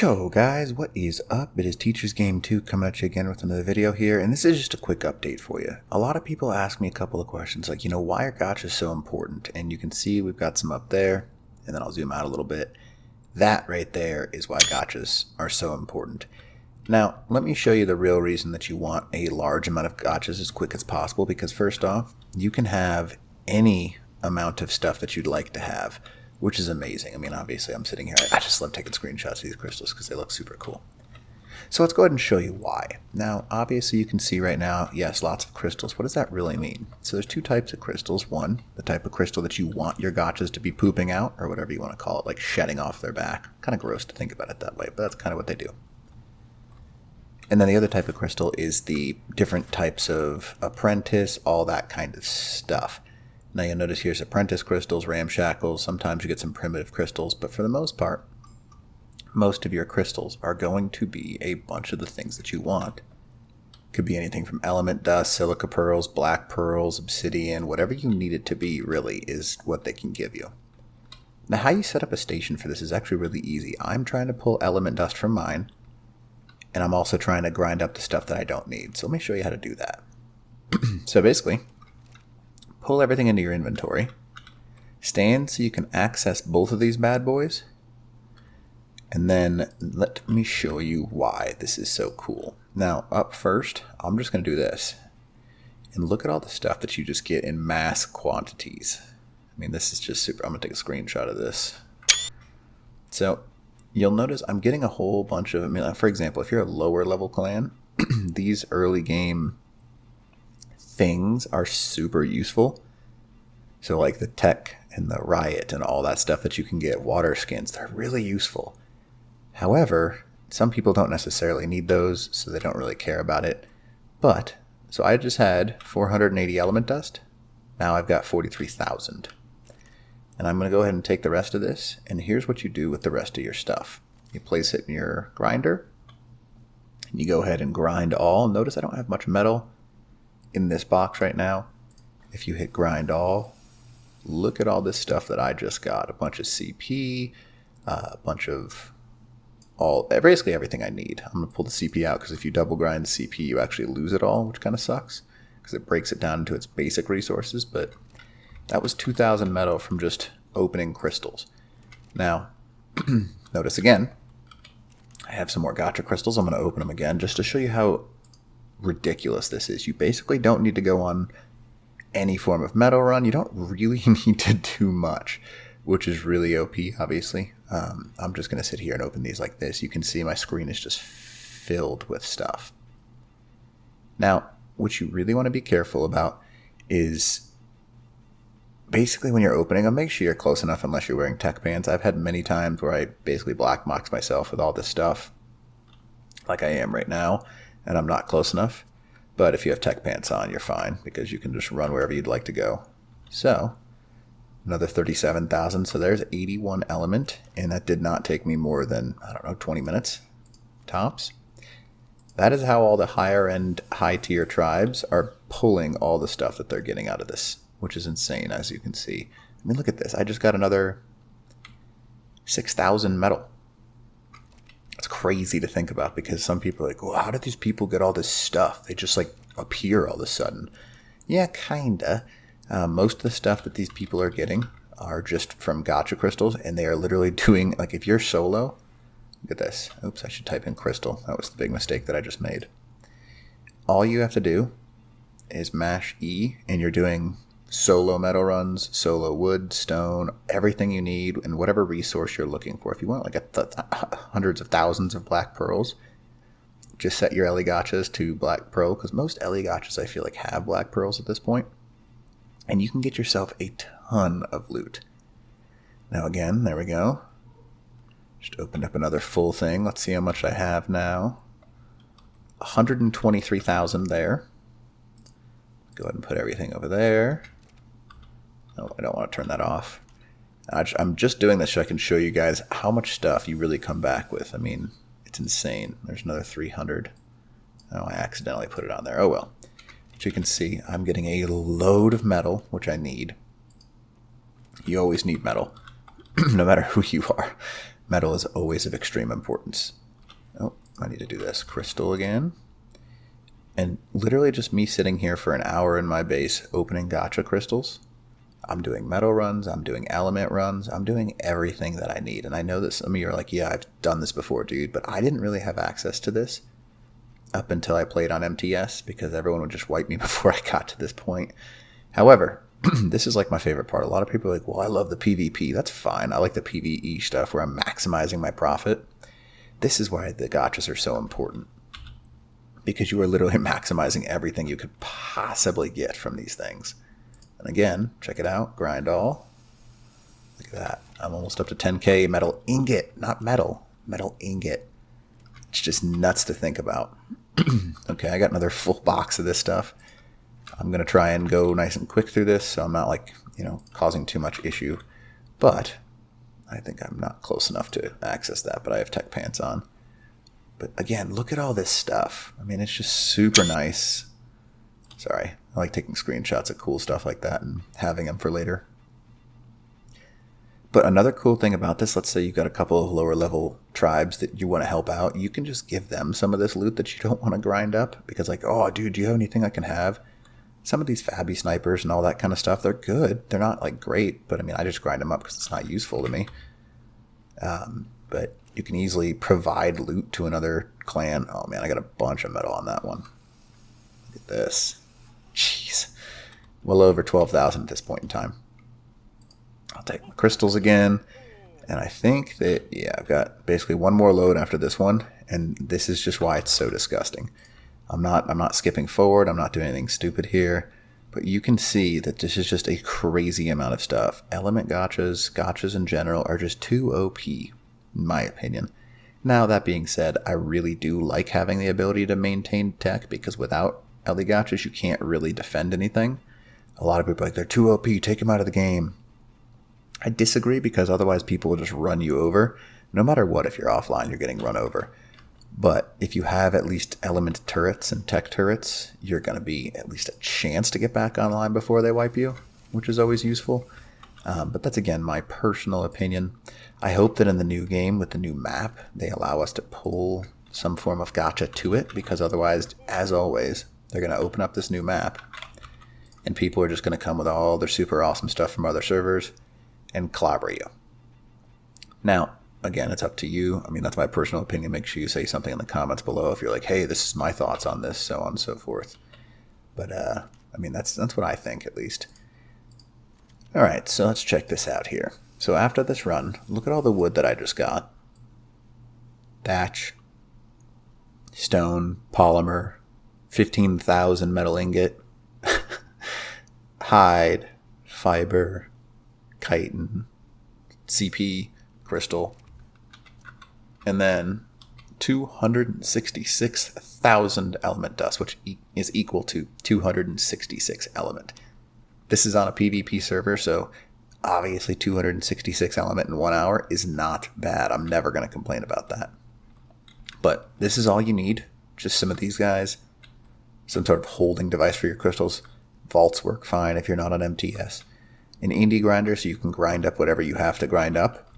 Yo guys, what is up? It is Teachers Game 2 coming at you again with another video here, and this is just a quick update for you. A lot of people ask me a couple of questions like, why are gachas so important? And you can see we've got some up there, and then I'll zoom out a little bit. That right there is why gachas are so important. Now, let me show you the real reason that you want a large amount of gachas as quick as possible, because first off, you can have any amount of stuff that you'd like to have, which is amazing. I mean, obviously I'm sitting here, I just love taking screenshots of these crystals because they look super cool. So let's go ahead and show you why. Now, obviously you can see right now, yes, lots of crystals. What does that really mean? So there's two types of crystals. One, the type of crystal that you want your gachas to be pooping out, or whatever you want to call it, like shedding off their back. Kind of gross to think about it that way, but that's kind of what they do. And then the other type of crystal is the different types of apprentice, all that kind of stuff. Now you'll notice here's apprentice crystals, ramshackles, sometimes you get some primitive crystals, but for the most part, most of your crystals are going to be a bunch of the things that you want. Could be anything from element dust, silica pearls, black pearls, obsidian, whatever you need it to be really is what they can give you. Now how you set up a station for this is actually really easy. I'm trying to pull element dust from mine, and I'm also trying to grind up the stuff that I don't need. So let me show you how to do that. So basically, pull everything into your inventory, stand so you can access both of these bad boys, and then let me show you why this is so cool. Now, up first, I'm just going to do this, and look at all the stuff that you just get in mass quantities. I mean, this is just super. I'm going to take a screenshot of this. So, you'll notice I'm getting a whole bunch of, for example, if you're a lower level clan, these early game things are super useful. So like the tech and the riot and all that stuff that you can get, water skins, they're really useful. However, some people don't necessarily need those, so they don't really care about it. But, so I just had 480 element dust. Now I've got 43,000. And I'm going to go ahead and take the rest of this, and here's what you do with the rest of your stuff. You place it in your grinder, and you go ahead and grind all. Notice I don't have much metal in this box right now. If you hit grind all, look at all this stuff that I just got. A bunch of CP, a bunch of basically everything I need. I'm going to pull the CP out because if you double grind the CP, you actually lose it all, which kind of sucks because it breaks it down into its basic resources. But that was 2,000 metal from just opening crystals. Now, notice again, I have some more gacha crystals. I'm going to open them again just to show you how ridiculous this is. You basically don't need to go on any form of metal run. You don't really need to do much, which is really OP, obviously. I'm just going to sit here and open these like this. You can see my screen is just filled with stuff. Now, what you really want to be careful about is basically when you're opening them, make sure you're close enough unless you're wearing tech pants. I've had many times where I basically black box myself with all this stuff like I am right now, and I'm not close enough. But if you have tech pants on, you're fine because you can just run wherever you'd like to go. So, another 37,000. So there's 81 element, and that did not take me more than, 20 minutes tops. That is how all the higher end, high tier tribes are pulling all the stuff that they're getting out of this, which is insane, as you can see. I mean, look at this. I just got another 6,000 metal. It's crazy to think about because some people are like, well, how did these people get all this stuff? They just like appear all of a sudden. Yeah, kinda. Most of the stuff that these people are getting are just from gacha crystals, and they are literally doing, like if you're solo, look at this. Oops, I should type in crystal. That was the big mistake that I just made. All you have to do is mash E, and you're doing solo metal runs, solo wood, stone, everything you need, and whatever resource you're looking for. If you want like hundreds of thousands of black pearls, just set your LE gachas to black pearl, because most LE gachas I feel like have black pearls at this point, and you can get yourself a ton of loot. Now again, there we go. Just opened up another full thing. Let's see how much I have now. 123,000 there. Go ahead and put everything over there. Oh, I don't want to turn that off. I'm just doing this so I can show you guys how much stuff you really come back with. I mean, it's insane. There's another 300. Oh, I accidentally put it on there. Oh well. But you can see I'm getting a load of metal, which I need. You always need metal. no matter who you are, metal is always of extreme importance. Oh, I need to do this. Crystal again. And literally just me sitting here for an hour in my base opening gacha crystals. I'm doing metal runs, I'm doing element runs, I'm doing everything that I need. And I know that some of you are like, yeah, I've done this before, dude, but I didn't really have access to this up until I played on MTS because everyone would just wipe me before I got to this point. However, this is like my favorite part. A lot of people are like, well, I love the PvP. That's fine. I like the PvE stuff where I'm maximizing my profit. This is why the gachas are so important. Because you are literally maximizing everything you could possibly get from these things. And again, check it out, grind all. Look at that. I'm almost up to 10k metal ingot, not metal, metal ingot. It's just nuts to think about. Okay, I got another full box of this stuff. I'm going to try and go nice and quick through this so I'm not like, causing too much issue. But I think I'm not close enough to access that, but I have tech pants on. But again, look at all this stuff. I mean, it's just super nice. Sorry, I like taking screenshots of cool stuff like that and having them for later. But another cool thing about this, let's say you've got a couple of lower level tribes that you want to help out. You can just give them some of this loot that you don't want to grind up. Because like, oh, dude, do you have anything I can have? Some of these Fabby snipers and all that kind of stuff, they're good. They're not like great, but I mean, I just grind them up because it's not useful to me. But you can easily provide loot to another clan. Oh man, I got a bunch of metal on that one. Look at this. Jeez. Well over 12,000 at this point in time. I'll take my crystals again. And I think that, yeah, I've got basically one more load after this one. And this is just why it's so disgusting. I'm not skipping forward. I'm not doing anything stupid here. But you can see that this is just a crazy amount of stuff. Element gachas in general are just too OP. In my opinion. Now, that being said, I really do like having the ability to maintain tech because without LE gachas, you can't really defend anything. A lot of people are like, they're too OP, take them out of the game. I disagree because otherwise people will just run you over. No matter what, if you're offline, you're getting run over. But if you have at least element turrets and tech turrets, you're going to be at least a chance to get back online before they wipe you, which is always useful. But that's, again, my personal opinion. I hope that in the new game, with the new map, they allow us to pull some form of gacha to it, because otherwise, as always, they're going to open up this new map, and people are just going to come with all their super awesome stuff from other servers and clobber you. Now, again, it's up to you. I mean, that's my personal opinion. Make sure you say something in the comments below if you're like, hey, this is my thoughts on this, so on and so forth. But, I mean, that's what I think, at least. All right, so let's check this out here. So after this run, look at all the wood that I just got. Thatch, stone, polymer, 15,000 metal ingot, hide, fiber, chitin, CP, crystal, and then 266,000 element dust, which is equal to 266 element. This is on a PvP server, so obviously 266 element in 1 hour is not bad. I'm never going to complain about that. But this is all you need. Just some of these guys. Some sort of holding device for your crystals. Vaults work fine if you're not on MTS. An indie grinder so you can grind up whatever you have to grind up.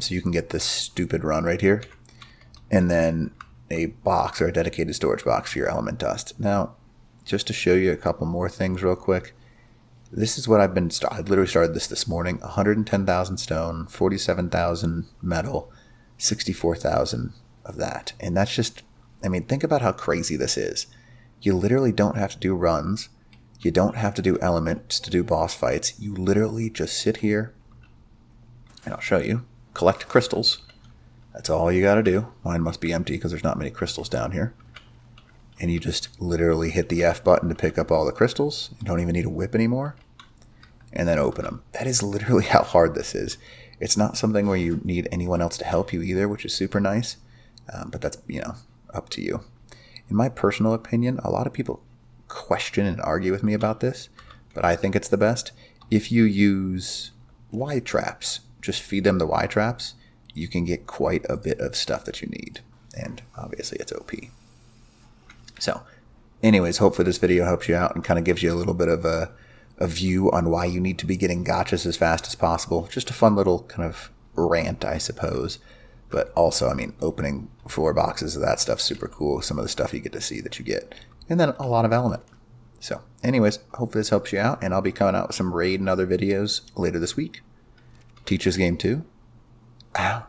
So you can get this stupid run right here. And then a box or a dedicated storage box for your element dust. Now, just to show you a couple more things real quick. This is what I literally started this morning. 110,000 stone, 47,000 metal, 64,000 of that. And that's just, I mean, think about how crazy this is. You literally don't have to do runs. You don't have to do elements to do boss fights. You literally just sit here, and I'll show you, collect crystals. That's all you got to do. Mine must be empty because there's not many crystals down here. And you just literally hit the F button to pick up all the crystals. You don't even need a whip anymore. And then open them. That is literally how hard this is. It's not something where you need anyone else to help you either, which is super nice. But that's, up to you. In my personal opinion, a lot of people question and argue with me about this, but I think it's the best. If you use Y traps, just feed them the Y traps, you can get quite a bit of stuff that you need. And obviously it's OP. So, anyways, hopefully this video helps you out and kind of gives you a little bit of a a view on why you need to be getting gachas as fast as possible. Just a fun little kind of rant, I suppose. But also, I mean, opening 4 boxes of that stuff's super cool. Some of the stuff you get to see that you get. And then a lot of element. So, anyways, hopefully this helps you out. And I'll be coming out with some raid and other videos later this week. Teachers Game 2, out.